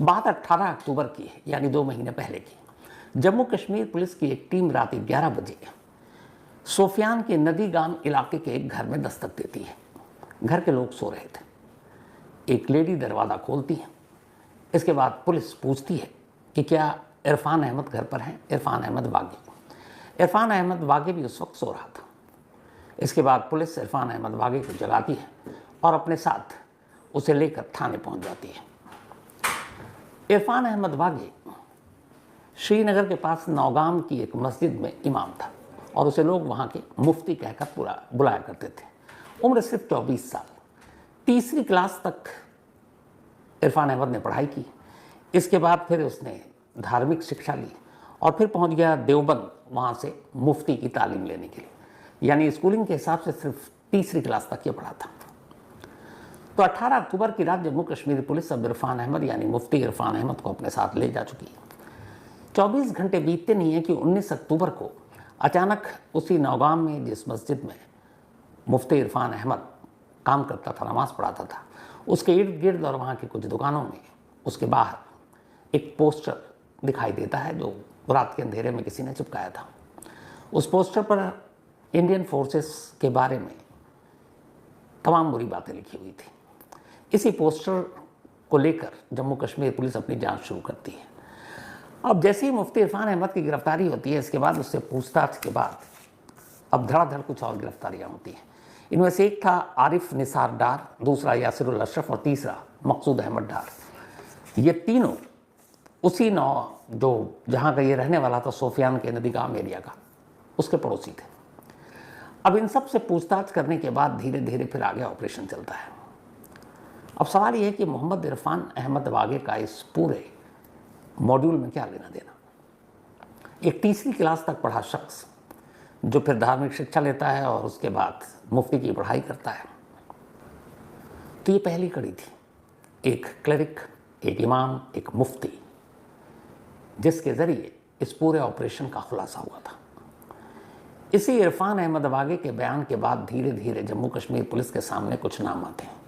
बात 18 अक्टूबर की है, यानी 2 महीने पहले की। जम्मू कश्मीर पुलिस की एक टीम रात 11 बजे सोफियान के नदीगाम इलाके के एक घर में दस्तक देती है। घर के लोग सो रहे थे। एक लेडी दरवाज़ा खोलती है। इसके बाद पुलिस पूछती है कि क्या इरफान अहमद घर पर हैं? इरफान अहमद वागे भी उस वक्त सो रहा था। इसके बाद पुलिस इरफान अहमद वागे को जगाती है और अपने साथ उसे लेकर थाने पहुंच जाती है। इरफान अहमद वागे श्रीनगर के पास नौगाम की एक मस्जिद में इमाम था और उसे लोग वहाँ के मुफ्ती कहकर पूरा बुलाया करते थे। उम्र सिर्फ 24 साल। तीसरी क्लास तक इरफान अहमद ने पढ़ाई की। इसके बाद फिर उसने धार्मिक शिक्षा ली और फिर पहुँच गया देवबंद, वहाँ से मुफ्ती की तालीम लेने के लिए। यानी स्कूलिंग के हिसाब से सिर्फ तीसरी क्लास तक ये पढ़ा था। तो 18 अक्टूबर की रात जम्मू कश्मीर पुलिस अब इरफान अहमद यानी मुफ्ती इरफान अहमद को अपने साथ ले जा चुकी है। 24 घंटे बीतते नहीं है कि 19 अक्टूबर को अचानक उसी नौगाम में जिस मस्जिद में मुफ्ती इरफान अहमद काम करता था, नमाज़ पढ़ाता था, उसके इर्द गिर्द और वहाँ की कुछ दुकानों में उसके बाहर एक पोस्टर दिखाई देता है जो रात के अंधेरे में किसी ने चिपकाया था। उस पोस्टर पर इंडियन फोर्सेस के बारे में तमाम बुरी बातें लिखी हुई थी। इसी पोस्टर को लेकर जम्मू कश्मीर पुलिस अपनी जांच शुरू करती है। अब जैसे ही मुफ्ती इरफान अहमद की गिरफ्तारी होती है, इसके बाद उससे पूछताछ के बाद अब धड़ाधड़ कुछ और गिरफ्तारियां होती हैं। इनमें से एक था आरिफ निसार डार, दूसरा यासिरुल अशरफ और तीसरा मकसूद अहमद डार। ये तीनों उसी जो जहाँ का ये रहने वाला था, सोफियान के नदीगाम एरिया का, उसके पड़ोसी थे। अब इन सब से पूछताछ करने के बाद धीरे धीरे फिर आगे ऑपरेशन चलता है। अब सवाल ये है कि मोहम्मद इरफान अहमद वागे का इस पूरे मॉड्यूल में क्या लेना देना। एक तीसरी क्लास तक पढ़ा शख्स जो फिर धार्मिक शिक्षा लेता है और उसके बाद मुफ्ती की पढ़ाई करता है। तो ये पहली कड़ी थी, एक क्लरिक, एक इमाम, एक मुफ्ती, जिसके ज़रिए इस पूरे ऑपरेशन का खुलासा हुआ था। इसी इरफान अहमद वागे के बयान के बाद धीरे धीरे जम्मू कश्मीर पुलिस के सामने कुछ नाम आते हैं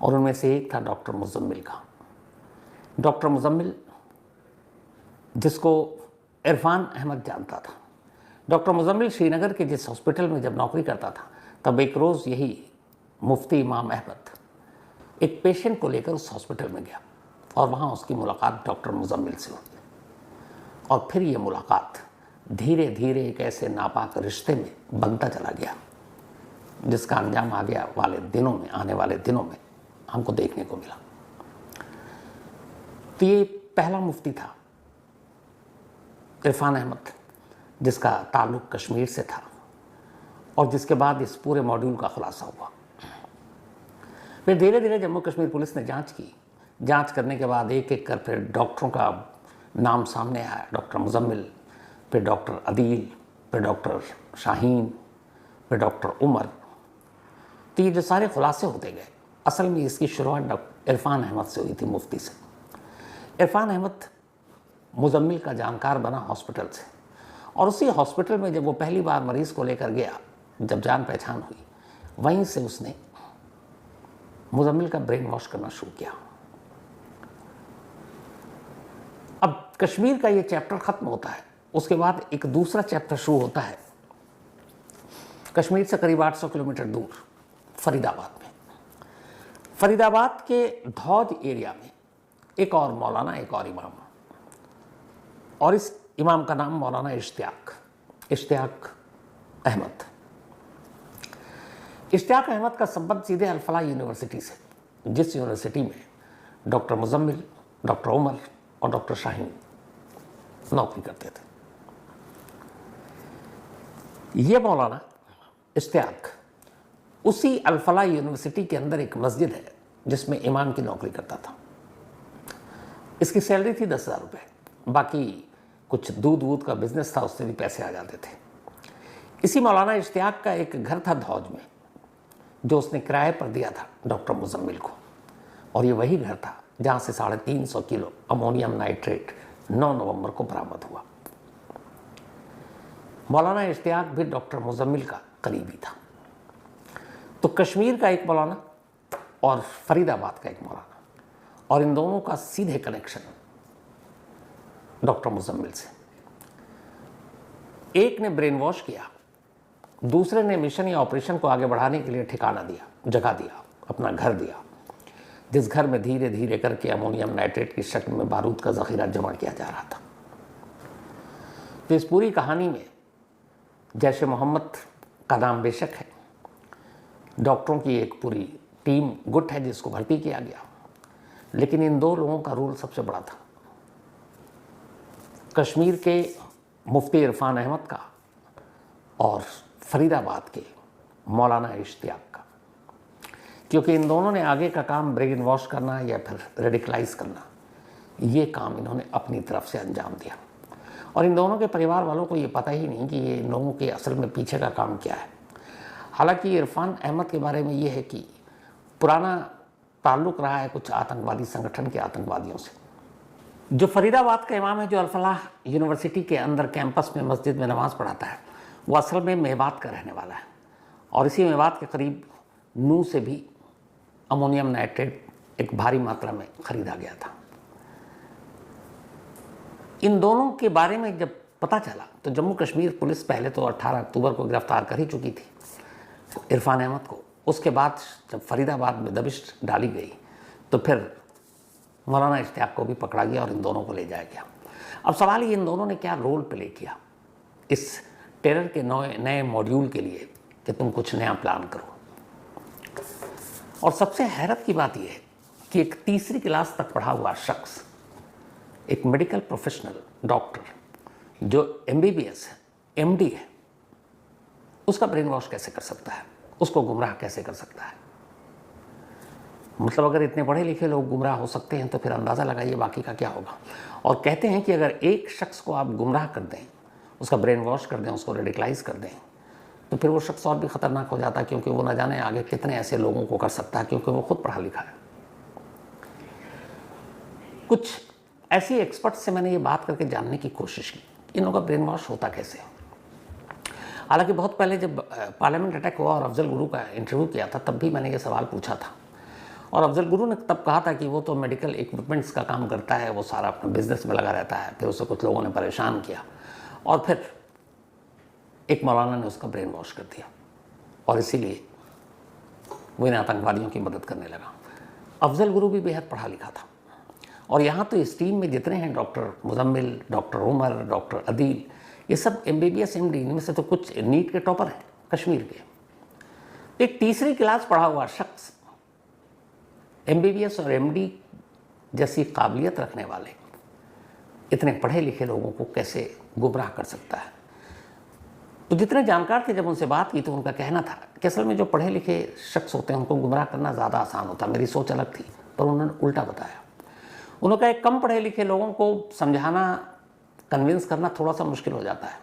और उनमें से एक था डॉक्टर मुजम्मिल का। डॉक्टर मुजम्मिल, जिसको इरफान अहमद जानता था। डॉक्टर मुजम्मिल श्रीनगर के जिस हॉस्पिटल में जब नौकरी करता था, तब एक रोज़ यही मुफ्ती इमाम अहमद एक पेशेंट को लेकर उस हॉस्पिटल में गया और वहाँ उसकी मुलाकात डॉक्टर मुजम्मिल से हुई। और फिर ये मुलाकात धीरे धीरे एक ऐसे नापाक रिश्ते में बनता चला गया जिसका अंजाम आने वाले दिनों में हमको देखने को मिला। तो ये पहला मुफ्ती था इरफान अहमद, जिसका ताल्लुक़ कश्मीर से था और जिसके बाद इस पूरे मॉड्यूल का खुलासा हुआ। फिर धीरे धीरे जम्मू कश्मीर पुलिस ने जांच की। जांच करने के बाद एक एक कर फिर डॉक्टरों का नाम सामने आया। डॉक्टर मुजम्मिल, फिर डॉक्टर अदील, फिर डॉक्टर शाहीन, फिर डॉक्टर उमर। तो ये जो सारे खुलासे होते गए, असल में इसकी शुरुआत डॉक्टर इरफान अहमद से हुई थी, मुफ्ती से। इरफान अहमद मुजम्मिल का जानकार बना हॉस्पिटल से, और उसी हॉस्पिटल में जब वो पहली बार मरीज़ को लेकर गया, जब जान पहचान हुई, वहीं से उसने मुजम्मिल का ब्रेन वॉश करना शुरू किया। अब कश्मीर का ये चैप्टर ख़त्म होता है, उसके बाद एक दूसरा चैप्टर शुरू होता है कश्मीर से करीब 800 किलोमीटर दूर फरीदाबाद में। फरीदाबाद के धौज एरिया में एक और मौलाना, एक और इमाम, और इस इमाम का नाम मौलाना इश्तियाक अहमद। इश्तियाक अहमद का संबंध सीधे अल-फलाह यूनिवर्सिटी से, जिस यूनिवर्सिटी में डॉक्टर मुजम्मिल, डॉक्टर उमर और डॉक्टर शाहीन नौकरी करते थे। ये मौलाना इश्तियाक उसी अल-फलाह यूनिवर्सिटी के अंदर एक मस्जिद है जिसमें इमाम की नौकरी करता था। इसकी सैलरी थी 10,000 रुपये। बाकी कुछ दूध का बिजनेस था, उससे भी पैसे आ जाते थे। इसी मौलाना इश्तियाक का एक घर था धौज में, जो उसने किराए पर दिया था डॉक्टर मुजम्मिल को, और ये वही घर था जहाँ से 350 किलो अमोनियम नाइट्रेट 9 नवंबर को बरामद हुआ। मौलाना इश्तियाक भी डॉक्टर मुजम्मिल का करीबी था। तो कश्मीर का एक मौलाना और फरीदाबाद का एक मौलाना, और इन दोनों का सीधे कनेक्शन डॉक्टर मुजम्मिल से। एक ने ब्रेन वॉश किया, दूसरे ने मिशन या ऑपरेशन को आगे बढ़ाने के लिए ठिकाना दिया, जगह दिया, अपना घर दिया, जिस घर में धीरे धीरे करके अमोनियम नाइट्रेट की शक्ल में बारूद का जखीरा जमा किया जा रहा था। तो इस पूरी कहानी में जैश ए मोहम्मद का नाम बेशक है, डॉक्टरों की एक पूरी टीम गुट है जिसको भर्ती किया गया, लेकिन इन दो लोगों का रोल सबसे बड़ा था। कश्मीर के मुफ्ती इरफान अहमद का और फरीदाबाद के मौलाना इश्तियाक का, क्योंकि इन दोनों ने आगे का काम ब्रेन वॉश करना या फिर रेडिकलाइज करना, ये काम इन्होंने अपनी तरफ से अंजाम दिया। और इन दोनों के परिवार वालों को ये पता ही नहीं कि ये इन लोगों के असल में पीछे का काम क्या है। हालांकि इरफान अहमद के बारे में ये है कि पुराना ताल्लुक़ रहा है कुछ आतंकवादी संगठन के आतंकवादियों से। जो फरीदाबाद का इमाम है, जो अल-फलाह यूनिवर्सिटी के अंदर कैंपस में मस्जिद में नमाज़ पढ़ाता है, वो असल में मेवात का रहने वाला है और इसी मेवात के करीब नू से भी अमोनियम नाइट्रेट एक भारी मात्रा में ख़रीदा गया था। इन दोनों के बारे में जब पता चला तो जम्मू कश्मीर पुलिस पहले तो 18 अक्टूबर को गिरफ्तार कर ही चुकी थी इरफान अहमद को। उसके बाद जब फरीदाबाद में दबिश डाली गई तो फिर मौलाना इश्तियाक को भी पकड़ा गया और इन दोनों को ले जाया गया। अब सवाल ये, इन दोनों ने क्या रोल प्ले किया इस टेरर के नए मॉड्यूल के लिए कि तुम कुछ नया प्लान करो। और सबसे हैरत की बात यह है कि एक तीसरी क्लास तक पढ़ा हुआ शख्स, एक मेडिकल प्रोफेशनल डॉक्टर जो MBBS है, MD है, उसका ब्रेन वॉश कैसे कर सकता है, उसको गुमराह कैसे कर सकता है। मतलब अगर इतने पढ़े लिखे लोग गुमराह हो सकते हैं तो फिर अंदाज़ा लगाइए बाकी का क्या होगा। और कहते हैं कि अगर एक शख्स को आप गुमराह कर दें, उसका ब्रेन वॉश कर दें, उसको रेडिकलाइज कर दें, तो फिर वो शख्स और भी ख़तरनाक हो जाता है, क्योंकि वो न जाने आगे कितने ऐसे लोगों को कर सकता है, क्योंकि वो खुद पढ़ा लिखा है। कुछ ऐसी एक्सपर्ट से मैंने ये बात करके जानने की कोशिश की इन लोगों का ब्रेन वॉश होता कैसे। हालांकि बहुत पहले जब पार्लियामेंट अटैक हुआ और अफजल गुरु का इंटरव्यू किया था, तब भी मैंने ये सवाल पूछा था और अफजल गुरु ने तब कहा था कि वो तो मेडिकल इक्विपमेंट्स का काम करता है, वो सारा अपने बिजनेस में लगा रहता है। फिर उसे कुछ लोगों ने परेशान किया और फिर एक मौलाना ने उसका ब्रेन वॉश कर दिया और इसीलिए वो इन आतंकवादियों की मदद करने लगा। अफजल गुरु भी बेहद पढ़ा लिखा था और यहाँ तो इस टीम में जितने हैं, doctor Muzammil, doctor Umar, doctor Adeel, ये सब MBBS MD, इनमें से तो कुछ नीट के टॉपर हैं कश्मीर के। एक तीसरी क्लास पढ़ा हुआ शख्स MBBS और MD जैसी काबिलियत रखने वाले इतने पढ़े लिखे लोगों को कैसे गुमराह कर सकता है। तो जितने जानकार थे, जब उनसे बात की तो उनका कहना था कि असल में जो पढ़े लिखे शख्स होते हैं उनको गुमराह करना ज़्यादा आसान होता है। मेरी सोच अलग थी, पर उन्होंने उल्टा बताया। उन्होंने कहा कम पढ़े लिखे लोगों को समझाना, कन्विंस करना थोड़ा सा मुश्किल हो जाता है,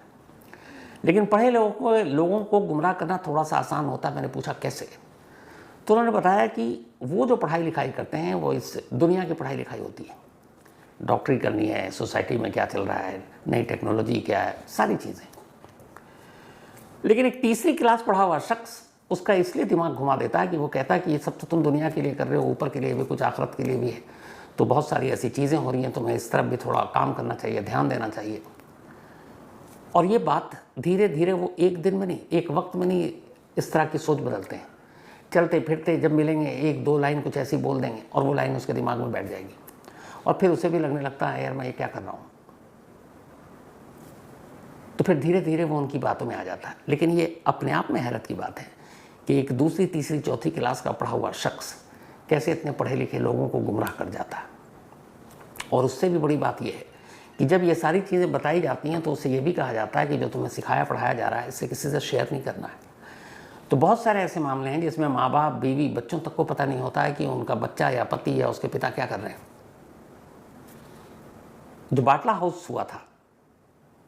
लेकिन पढ़े लोगों को गुमराह करना थोड़ा सा आसान होता है। मैंने पूछा कैसे, तो उन्होंने बताया कि वो जो पढ़ाई लिखाई करते हैं वो इस दुनिया की पढ़ाई लिखाई होती है। डॉक्टरी करनी है, सोसाइटी में क्या चल रहा है, नई टेक्नोलॉजी क्या है, सारी चीज़ें। लेकिन एक तीसरी क्लास पढ़ा हुआ शख्स, उसका इसलिए दिमाग घुमा देता है कि वो कहता है कि ये सब तो तुम दुनिया के लिए कर रहे हो, ऊपर के लिए भी कुछ, आखिरत के लिए भी है, तो बहुत सारी ऐसी चीज़ें हो रही हैं, तुम्हें इस तरफ भी थोड़ा काम करना चाहिए, ध्यान देना चाहिए। और ये बात धीरे धीरे, वो एक दिन में नहीं, एक वक्त में नहीं, इस तरह की सोच बदलते हैं। चलते फिरते जब मिलेंगे, एक दो लाइन कुछ ऐसी बोल देंगे और वो लाइन उसके दिमाग में बैठ जाएगी और फिर उसे भी लगने लगता है यार मैं ये क्या कर रहा हूँ। तो फिर धीरे धीरे वो उनकी बातों में आ जाता है। लेकिन ये अपने आप में हैरत की बात है कि एक दूसरी तीसरी चौथी क्लास का पढ़ा हुआ शख्स कैसे इतने पढ़े लिखे लोगों को गुमराह कर जाता है। और उससे भी बड़ी बात यह है कि जब ये सारी चीज़ें बताई जाती हैं तो उसे ये भी कहा जाता है कि जो तुम्हें सिखाया पढ़ाया जा रहा है इससे किसी से शेयर नहीं करना है। तो बहुत सारे ऐसे मामले हैं जिसमें माँ बाप, बीवी, बच्चों तक को पता नहीं होता है कि उनका बच्चा या पति या उसके पिता क्या कर रहे हैं। जो बाटला हाउस हुआ था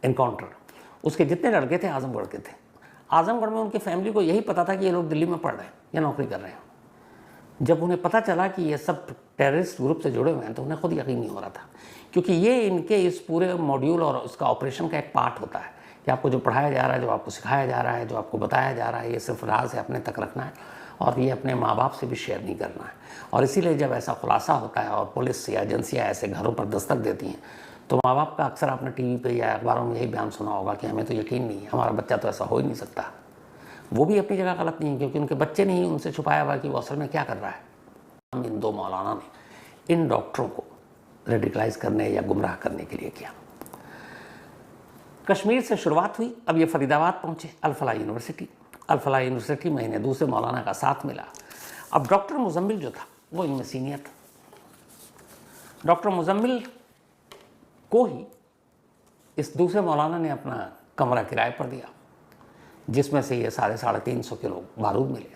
एनकाउंटर, उसके जितने लड़के थे आजमगढ़ के थे। आजमगढ़ में उनकी फैमिली को यही पता था कि ये लोग दिल्ली में पढ़ रहे हैं या नौकरी कर रहे हैं। जब उन्हें पता चला कि ये सब टेररिस्ट ग्रुप से जुड़े हुए हैं तो उन्हें खुद यकीन नहीं हो रहा था, क्योंकि ये इनके इस पूरे मॉड्यूल और उसका ऑपरेशन का एक पार्ट होता है कि आपको जो पढ़ाया जा रहा है, जो आपको सिखाया जा रहा है, जो आपको बताया जा रहा है, ये सिर्फ राज है, अपने तक रखना है और ये अपने माँ बाप से भी शेयर नहीं करना है। और इसीलिए जब ऐसा खुलासा होता है और पुलिस या एजेंसियाँ ऐसे घरों पर दस्तक देती हैं तो माँ बाप का अक्सर आपने टीवी पे या अखबारों में यही बयान सुना होगा कि हमें तो यकीन नहीं है, हमारा बच्चा तो ऐसा हो ही नहीं सकता। वो भी अपनी जगह गलत नहीं है, क्योंकि उनके बच्चे ने ही उनसे छुपाया हुआ कि वो असल में क्या कर रहा है। हम इन दो मौलाना ने इन डॉक्टरों को रेडिकलाइज करने या गुमराह करने के लिए किया। कश्मीर से शुरुआत हुई, अब ये फरीदाबाद पहुंचे, अल-फलाह यूनिवर्सिटी। अल-फलाह यूनिवर्सिटी में इन्हें दूसरे मौलाना का साथ मिला। अब डॉक्टर मुजम्मिल जो था वो इनमें सीनियर था। डॉक्टर मुजम्मिल को ही इस दूसरे मौलाना ने अपना कमरा किराए पर दिया, जिसमें से ये 350 किलो बारूद मिले।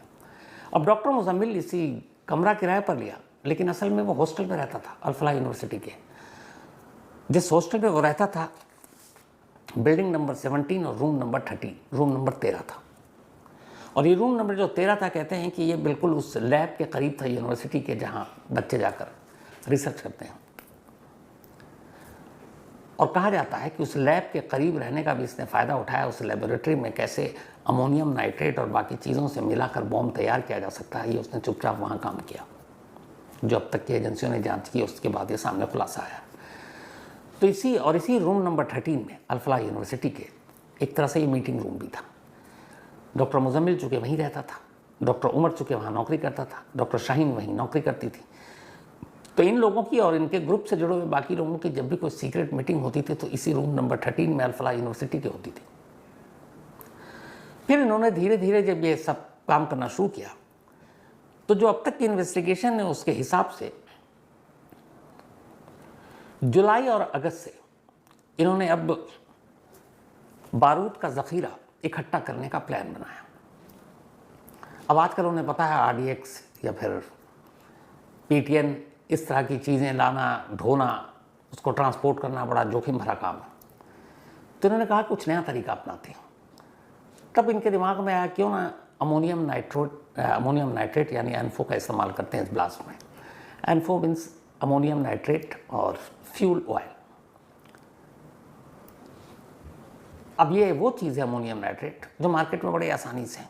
अब डॉक्टर मुजम्मिल इसी कमरा किराए पर लिया, लेकिन असल में वो हॉस्टल में रहता था अल-फलाह यूनिवर्सिटी के। जिस हॉस्टल में वो रहता था बिल्डिंग नंबर 17 और रूम नंबर 30, रूम नंबर 13 था। और ये रूम नंबर जो 13 था, कहते हैं कि ये बिल्कुल उस लैब के करीब था यूनिवर्सिटी के जहाँ बच्चे जाकर रिसर्च करते हैं। और कहा जाता है कि उस लैब के करीब रहने का भी इसने फ़ायदा उठाया। उस लेबोरेटरी में कैसे अमोनियम नाइट्रेट और बाकी चीज़ों से मिलाकर बॉम्ब तैयार किया जा सकता है, ये उसने चुपचाप वहाँ काम किया। जो अब तक की एजेंसियों ने जांच की, उसके बाद ये सामने खुलासा आया। तो इसी रूम नंबर 13 में अल-फलाह यूनिवर्सिटी के एक तरह से ये मीटिंग रूम भी था। डॉक्टर मुजम्मिल चूँकि वहीं रहता था, डॉक्टर उमर चूँकि वहाँ नौकरी करता था, डॉक्टर शाहीन वहीं नौकरी करती थी। तो इन लोगों की और इनके ग्रुप से जुड़े हुए बाकी लोगों की जब भी कोई सीक्रेट मीटिंग होती थी तो इसी रूम नंबर 13 में अल-फलाह यूनिवर्सिटी की होती थी। फिर इन्होंने धीरे धीरे जब ये सब काम करना शुरू किया तो जो अब तक की इन्वेस्टिगेशन है उसके हिसाब से जुलाई और अगस्त से इन्होंने अब बारूद का ज़ख़ीरा इकट्ठा करने का प्लान बनाया। अब आजकल उन्हें पता है RDX या फिर PTN, इस तरह की चीज़ें लाना, ढोना, उसको ट्रांसपोर्ट करना बड़ा जोखिम भरा काम है। तो इन्होंने कहा कुछ नया तरीका अपनाते हैं। तब इनके दिमाग में आया क्यों ना अमोनियम नाइट्रेट यानी एनफो का इस्तेमाल करते हैं इस ब्लास्ट में। एनफो मीन्स अमोनियम नाइट्रेट और फ्यूल ऑयल। अब ये वो चीज़ है अमोनियम नाइट्रेट जो मार्केट में बड़े आसानी से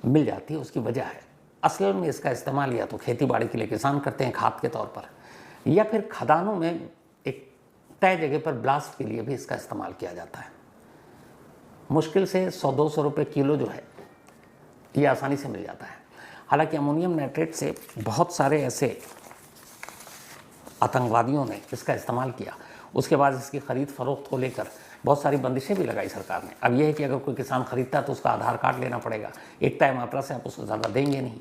मिल जाती है। उसकी वजह है असल में इसका इस्तेमाल या तो खेती बाड़ी के लिए किसान करते हैं खाद के तौर पर, या फिर खदानों में एक तय जगह पर ब्लास्ट के लिए भी इसका इस्तेमाल किया जाता है। मुश्किल से 100-200 रुपये किलो जो है ये आसानी से मिल जाता है। हालांकि अमोनियम नाइट्रेट से बहुत सारे ऐसे आतंकवादियों ने इसका इस्तेमाल किया। उसके बाद इसकी ख़रीद फरोख्त को लेकर बहुत सारी बंदिशें भी लगाई सरकार ने। अब यह है कि अगर कोई किसान खरीदता है तो उसका आधार कार्ड लेना पड़ेगा, एक तय मात्रा से आप उसको ज़्यादा देंगे नहीं।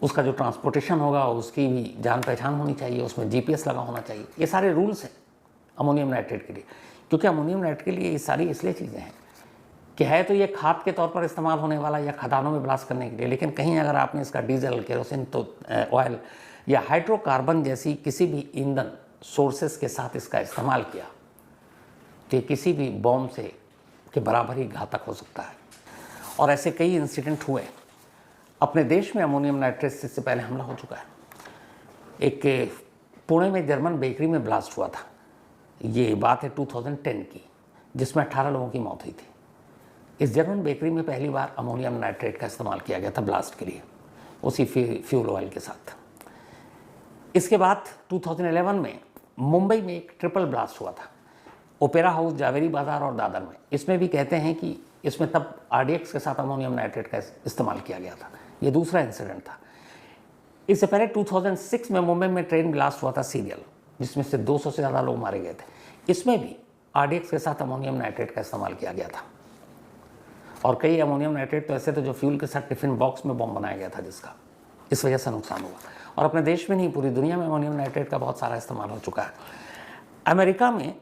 उसका जो ट्रांसपोर्टेशन होगा उसकी भी जान पहचान होनी चाहिए, उसमें GPS लगा होना चाहिए। ये सारे रूल्स हैं अमोनियम नाइट्रेट के लिए, क्योंकि अमोनियम नाइट्रेट के लिए ये सारी इसलिए चीज़ें हैं कि है तो ये खाद के तौर पर इस्तेमाल होने वाला या खदानों में ब्लास्ट करने के लिए, लेकिन कहीं अगर आपने इसका डीजल, केरोसिन तो ऑयल या हाइड्रोकार्बन जैसी किसी भी ईंधन सोर्सेस के साथ इसका इस्तेमाल किया तो किसी भी बॉम्ब से के बराबर ही घातक हो सकता है। और ऐसे कई इंसिडेंट हुए। अपने देश में अमोनियम नाइट्रेट से इससे पहले हमला हो चुका है। एक पुणे में जर्मन बेकरी में ब्लास्ट हुआ था, ये बात है 2010 की, जिसमें 18 लोगों की मौत हुई थी। इस जर्मन बेकरी में पहली बार अमोनियम नाइट्रेट का इस्तेमाल किया गया था ब्लास्ट के लिए, उसी फ्यूल ऑयल के साथ। इसके बाद 2011 में मुंबई में एक ट्रिपल ब्लास्ट हुआ था, ओपेरा हाउस, जावेरी बाज़ार और दादर में। इसमें भी कहते हैं कि इसमें तब RDX के साथ अमोनियम नाइट्रेट का इस्तेमाल किया गया था। ये दूसरा इंसिडेंट था। इससे पहले 2006 में मुंबई में ट्रेन ब्लास्ट हुआ था सीरियल, जिसमें से 200 से ज़्यादा लोग मारे गए थे। इसमें भी RDX के साथ अमोनियम नाइट्रेट का इस्तेमाल किया गया था। और कई अमोनियम नाइट्रेट तो ऐसे थे जो फ्यूल के साथ टिफिन बॉक्स में बॉम्ब बनाया गया था, जिसका इस वजह से नुकसान हुआ। और अपने देश में नहीं, पूरी दुनिया में अमोनियम नाइट्रेट का बहुत सारा इस्तेमाल हो चुका है। अमेरिका में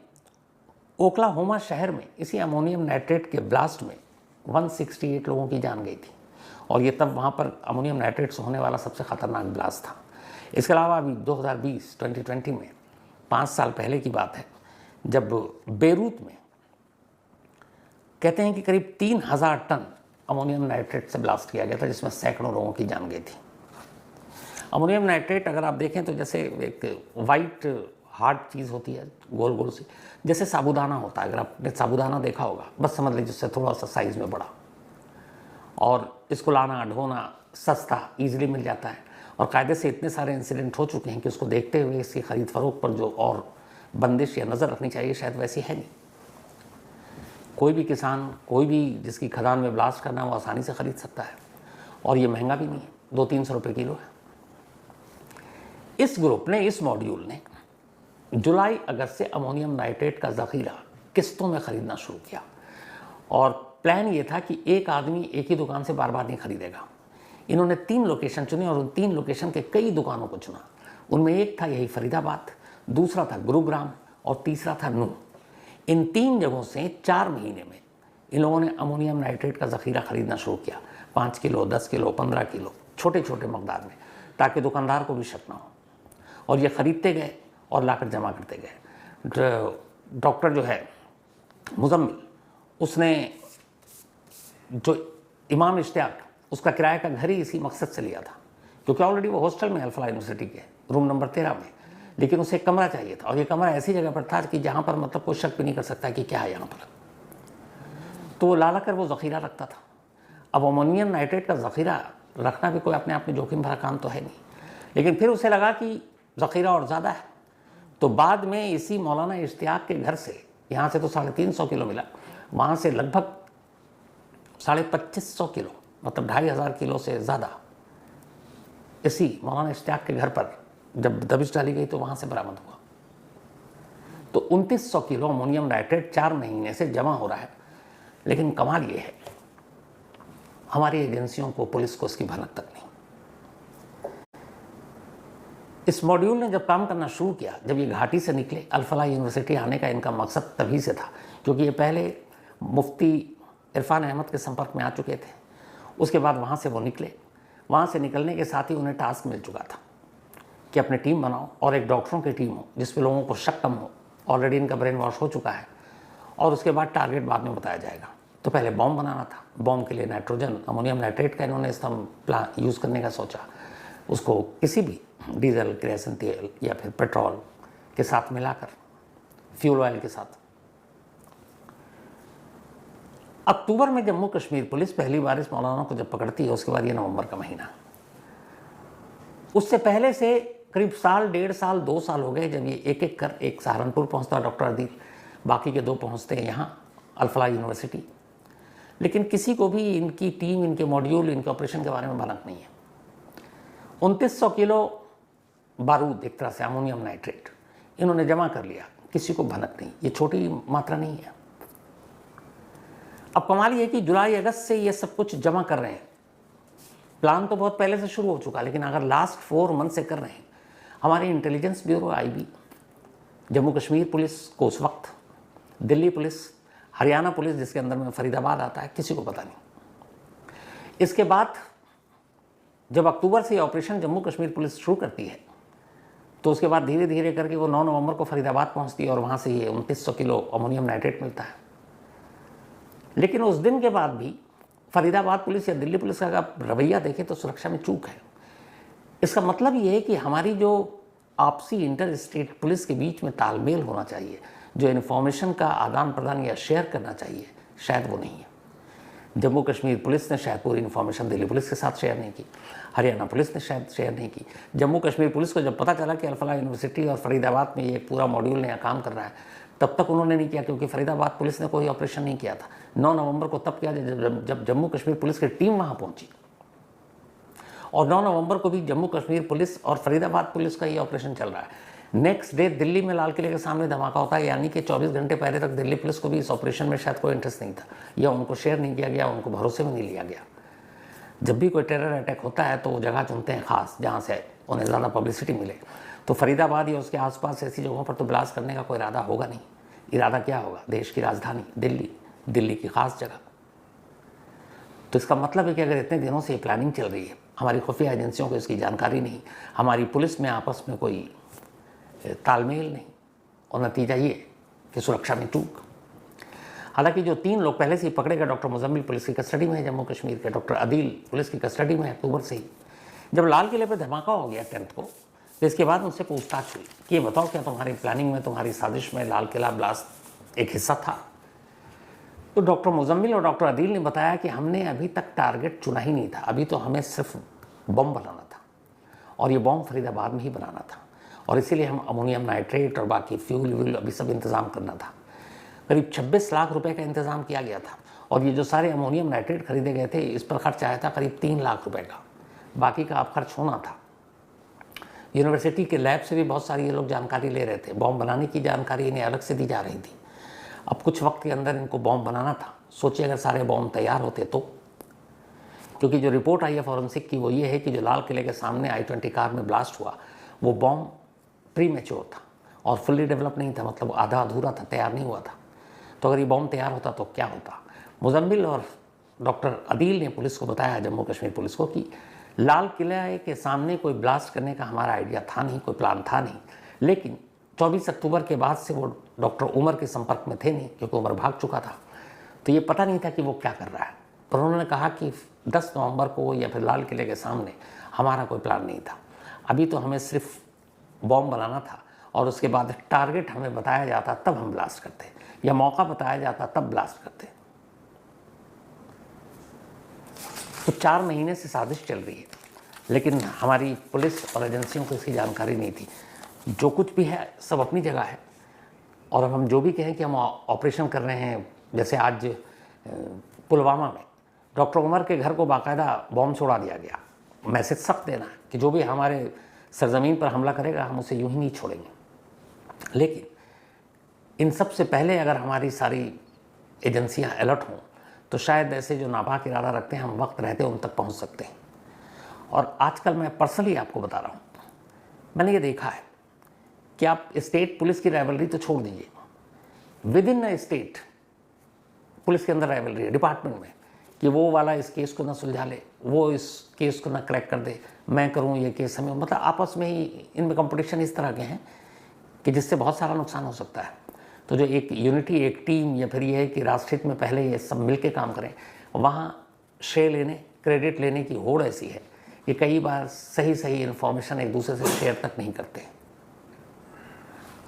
ओक्लाहोमा शहर में इसी अमोनियम नाइट्रेट के ब्लास्ट में 168 लोगों की जान गई थी, और ये तब वहाँ पर अमोनियम नाइट्रेट से होने वाला सबसे ख़तरनाक ब्लास्ट था। इसके अलावा अभी 2020 में 5 साल पहले की बात है, जब बेरूत में कहते हैं कि करीब 3000 टन अमोनियम नाइट्रेट से ब्लास्ट किया गया था, जिसमें सैकड़ों लोगों की जान गई थी। अमोनियम नाइट्रेट अगर आप देखें तो जैसे एक वाइट हार्ड चीज़ होती है, गोल गोल सी, जैसे साबूदाना होता है। अगर आपने साबूदाना देखा होगा, बस समझ लीजिए उससे थोड़ा सा साइज़ में बड़ा, और इसको लाना ढोना सस्ता ईजिली मिल जाता है, और कायदे से इतने सारे इंसिडेंट हो चुके हैं कि उसको देखते हुए इसकी खरीद फरोख्त पर जो और बंदिश या नज़र रखनी चाहिए शायद वैसी है नहीं। कोई भी किसान, कोई भी जिसकी खदान में ब्लास्ट करना है वो आसानी से ख़रीद सकता है, और ये महंगा भी नहीं है, 200-300 रुपये किलो है। इस ग्रुप ने, इस मॉड्यूल ने जुलाई अगस्त से अमोनियम नाइट्रेट का ज़ख़ीरा किस्तों में ख़रीदना शुरू किया, और प्लान ये था कि एक आदमी एक ही दुकान से बार बार नहीं खरीदेगा। इन्होंने 3 लोकेशन चुने और उन 3 लोकेशन के कई दुकानों को चुना। उनमें एक था यही फरीदाबाद, दूसरा था गुरुग्राम और तीसरा था नूंह। इन 3 जगहों से 4 महीने में इन लोगों ने अमोनियम नाइट्रेट का ज़ख़ीरा ख़रीदना शुरू किया, 5 किलो, 10 किलो, 15 किलो, छोटे छोटे मकदार में, ताकि दुकानदार को भी शक ना हो। और ये ख़रीदते गए और लाकर जमा करते गए। डॉक्टर जो है मुजम्मिल, उसने जो इमाम इश्तियाक, उसका किराए का घर ही इसी मकसद से लिया था, क्योंकि ऑलरेडी वो हॉस्टल में अल-फलाह यूनिवर्सिटी के रूम नंबर 13 में, लेकिन उसे एक कमरा चाहिए था, और ये कमरा ऐसी जगह पर था कि जहाँ पर मतलब कोई शक भी नहीं कर सकता कि क्या है यहाँ पर। तो वो ला कर वो ज़ख़ीरा रखता था। अब अमोनियम नाइट्रेट का ज़ख़ीरा रखना भी कोई अपने आप में जोखिम भरा काम तो है नहीं, लेकिन फिर उसे लगा कि ज़ख़ीरा और ज़्यादा है, तो बाद में इसी मौलाना इश्तियाक के घर से, यहाँ से तो 350 किलो मिला, वहाँ से लगभग 2550 किलो, मतलब 2500 किलो से ज़्यादा इसी मौलाना इश्तियाक के घर पर जब दबिश डाली गई तो वहाँ से बरामद हुआ। तो 2900 किलो अमोनियम नाइट्रेट 4 महीने से जमा हो रहा है। लेकिन कमाल ये है, हमारी एजेंसियों को, पुलिस को इसकी भनक तक नहीं। इस मॉड्यूल ने जब काम करना शुरू किया, जब ये घाटी से निकले, अल-फलाह यूनिवर्सिटी आने का इनका मकसद तभी से था, क्योंकि ये पहले मुफ्ती इरफान अहमद के संपर्क में आ चुके थे। उसके बाद वहाँ से वो निकले। वहाँ से निकलने के साथ ही उन्हें टास्क मिल चुका था कि अपनी टीम बनाओ, और एक डॉक्टरों की टीम हो जिस पे लोगों को शक कम हो, ऑलरेडी इनका ब्रेन वॉश हो चुका है, और उसके बाद टारगेट बाद में बताया जाएगा। तो पहले बॉम्ब बनाना था। बॉम्ब के लिए नाइट्रोजन, अमोनियम नाइट्रेट का इन्होंने प्लान यूज़ करने का सोचा। उसको किसी भी डीजल, केरोसिन तेल या फिर पेट्रोल के साथ मिलाकर, फ्यूल ऑयल के साथ। अक्टूबर में जम्मू कश्मीर पुलिस पहली बार इस मौलाना को जब पकड़ती है, उसके बाद ये नवंबर का महीना। उससे पहले से करीब साल, 1.5 साल, 2 साल हो गए जब ये एक एक कर, एक सहारनपुर पहुंचता डॉक्टर अदील, बाकी के 2 पहुंचते हैं यहाँ अल-फलाह यूनिवर्सिटी। लेकिन किसी को भी इनकी टीम, इनके मॉड्यूल, इनके ऑपरेशन के बारे में भनक नहीं है। 2900 किलो बारूद, एक तरह से अमोनियम नाइट्रेट, इन्होंने जमा कर लिया, किसी को भनक नहीं। ये छोटी मात्रा नहीं है। अब कमाल ये कि जुलाई अगस्त से ये सब कुछ जमा कर रहे हैं। प्लान तो बहुत पहले से शुरू हो चुका, लेकिन अगर लास्ट 4 मंथ से कर रहे हैं। हमारी intelligence bureau, IB, Jammu Kashmir police को उस वक्त, दिल्ली पुलिस, हरियाणा पुलिस जिसके अंदर में फरीदाबाद आता है, किसी को पता नहीं। इसके बाद जब अक्टूबर से ये ऑपरेशन जम्मू कश्मीर पुलिस शुरू करती है, तो उसके बाद धीरे धीरे करके वो 9 नवंबर को फरीदाबाद पहुंचती है, और वहाँ से ये 2900 किलो अमोनियम नाइट्रेट मिलता है। लेकिन उस दिन के बाद भी फरीदाबाद पुलिस या दिल्ली पुलिस का रवैया देखें तो सुरक्षा में चूक है। इसका मतलब ये है कि हमारी जो आपसी इंटर स्टेट पुलिस के बीच में तालमेल होना चाहिए, जो इन्फॉर्मेशन का आदान प्रदान या शेयर करना चाहिए, शायद वो नहीं है। जम्मू कश्मीर पुलिस ने शायद पूरी इन्फॉर्मेशन दिल्ली पुलिस के साथ शेयर नहीं की, हरियाणा पुलिस ने शायद शेयर नहीं की। जम्मू कश्मीर पुलिस को जब पता चला कि अल-फलाह यूनिवर्सिटी और फरीदाबाद में ये पूरा मॉड्यूल नया काम कर रहा है, तब तक उन्होंने नहीं किया, क्योंकि फरीदाबाद पुलिस ने कोई ऑपरेशन नहीं किया था। 9 नवंबर को तब किया जब जम्मू कश्मीर पुलिस की टीम वहाँ पहुँची, और 9 नवंबर को भी जम्मू कश्मीर पुलिस और फरीदाबाद पुलिस का ये ऑपरेशन चल रहा है। नेक्स्ट डे दिल्ली में लाल किले के सामने धमाका होता है, यानी कि 24 घंटे पहले तक दिल्ली पुलिस को भी इस ऑपरेशन में शायद कोई इंटरेस्ट नहीं था, या उनको शेयर नहीं किया गया, उनको भरोसे में नहीं लिया गया। जब भी कोई टेरर अटैक होता है तो वो जगह चुनते हैं खास, जहाँ से उन्हें ज़्यादा पब्लिसिटी मिले। तो फरीदाबाद या उसके आसपास ऐसी जगहों पर तो ब्लास्ट करने का कोई इरादा होगा नहीं। इरादा क्या होगा? देश की राजधानी दिल्ली, दिल्ली की खास जगह। तो इसका मतलब है कि अगर इतने दिनों से ये प्लानिंग चल रही है, हमारी खुफिया एजेंसियों को इसकी जानकारी नहीं, हमारी पुलिस में आपस में कोई तालमेल नहीं, और नतीजा ये कि सुरक्षा में चूक। हालांकि जो 3 लोग पहले से ही पकड़े गए, डॉक्टर मुजम्मिल पुलिस की कस्टडी में है जम्मू कश्मीर के, डॉक्टर अदील पुलिस की कस्टडी में है अक्टूबर से ही। जब लाल किले पर धमाका हो गया 10th को, तो इसके बाद उनसे पूछताछ हुई कि ये बताओ क्या तुम्हारी प्लानिंग में, तुम्हारी साजिश में लाल किला ब्लास्ट एक हिस्सा था? तो डॉक्टर मुजम्मिल और डॉक्टर अदील ने बताया कि हमने अभी तक टारगेट चुना ही नहीं था, अभी तो हमें सिर्फ बम बनाना था और ये बम फरीदाबाद में ही बनाना था और इसीलिए हम अमोनियम नाइट्रेट और बाकी फ्यूल व्यूल अभी सब इंतज़ाम करना था। करीब 26 लाख रुपए का इंतज़ाम किया गया था और ये जो सारे अमोनियम नाइट्रेट खरीदे गए थे इस पर खर्च आया था करीब 3 लाख रुपए का, बाकी का अब खर्च होना था। यूनिवर्सिटी के लैब से भी बहुत सारी ये लोग जानकारी ले रहे थे, बॉम्ब बनाने की जानकारी इन्हें अलग से दी जा रही थी। अब कुछ वक्त के अंदर इनको बॉम्ब बनाना था। सोचिए अगर सारे बॉम्ब तैयार होते तो, क्योंकि जो रिपोर्ट आई है फॉरेंसिक की वो ये है कि जो लाल किले के सामने I-20 कार में ब्लास्ट हुआ वो बॉम्ब प्री मैच्योर था और फुल्ली डेवलप नहीं था, मतलब आधा अधूरा था, तैयार नहीं हुआ था। तो अगर ये बॉम्ब तैयार होता तो क्या होता। मुजम्मिल और डॉक्टर अदील ने पुलिस को बताया, जम्मू कश्मीर पुलिस को, कि लाल किले के सामने कोई ब्लास्ट करने का हमारा आइडिया था नहीं, कोई प्लान था नहीं, लेकिन 24 अक्टूबर के बाद से वो डॉक्टर उमर के संपर्क में थे नहीं क्योंकि उमर भाग चुका था, तो ये पता नहीं था कि वो क्या कर रहा है। पर उन्होंने कहा कि 10 नवंबर को या फिर लाल किले के सामने हमारा कोई प्लान नहीं था, अभी तो हमें सिर्फ बॉम्ब बनाना था और उसके बाद टारगेट हमें बताया जाता तब हम ब्लास्ट करते या मौका बताया जाता तब ब्लास्ट करते। तो 4 महीने से साजिश चल रही है, लेकिन हमारी पुलिस और एजेंसियों को इसकी जानकारी नहीं थी। जो कुछ भी है सब अपनी जगह है और अब हम जो भी कहें कि हम ऑपरेशन कर रहे हैं, जैसे आज पुलवामा में डॉक्टर उमर के घर को बाकायदा बॉम्ब छोड़ा दिया गया, मैसेज सख्त देना है कि जो भी हमारे सरजमीन पर हमला करेगा हम उसे यूं ही नहीं छोड़ेंगे। लेकिन इन सब से पहले अगर हमारी सारी एजेंसियां अलर्ट हों तो शायद ऐसे जो नापाक इरादा रखते हैं हम वक्त रहते उन तक पहुंच सकते हैं। और आजकल मैं पर्सनली आपको बता रहा हूँ, मैंने ये देखा है कि आप स्टेट पुलिस की राइवलरी तो छोड़ दीजिए, with in a state police के अंदर राइवलरी है डिपार्टमेंट में, कि वो वाला इस केस को ना सुलझा ले, वो इस केस को ना क्रैक कर दे, मैं करूं ये केस हमें, मतलब आपस में ही इनमें कंपटीशन इस तरह के हैं कि जिससे बहुत सारा नुकसान हो सकता है। तो जो एक यूनिटी, एक टीम, या फिर ये है कि राष्ट्रहित में पहले ये सब मिल के काम करें, वहाँ श्रेय लेने, क्रेडिट लेने की होड़ ऐसी है कि कई बार सही सही इन्फॉर्मेशन एक दूसरे से शेयर तक नहीं करते।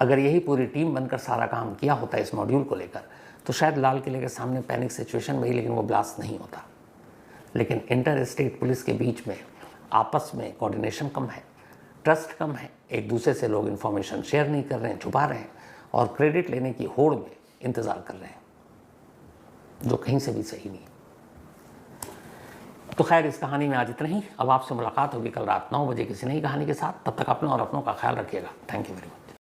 अगर यही पूरी टीम बनकर सारा काम किया होता है इस मॉड्यूल को लेकर तो शायद लाल किले के सामने पैनिक सिचुएशन में ही, लेकिन वो ब्लास्ट नहीं होता। लेकिन इंटर स्टेट पुलिस के बीच में आपस में कोऑर्डिनेशन कम है, ट्रस्ट कम है, एक दूसरे से लोग इन्फॉर्मेशन शेयर नहीं कर रहे हैं, छुपा रहे हैं और क्रेडिट लेने की होड़ में इंतज़ार कर रहे हैं, जो कहीं से भी सही नहीं। तो खैर इस कहानी में आज इतना ही। अब आपसे मुलाकात होगी कल रात 9 बजे किसी नई कहानी के साथ। तब तक अपना और अपनों का ख्याल रखिएगा। Thank you very much.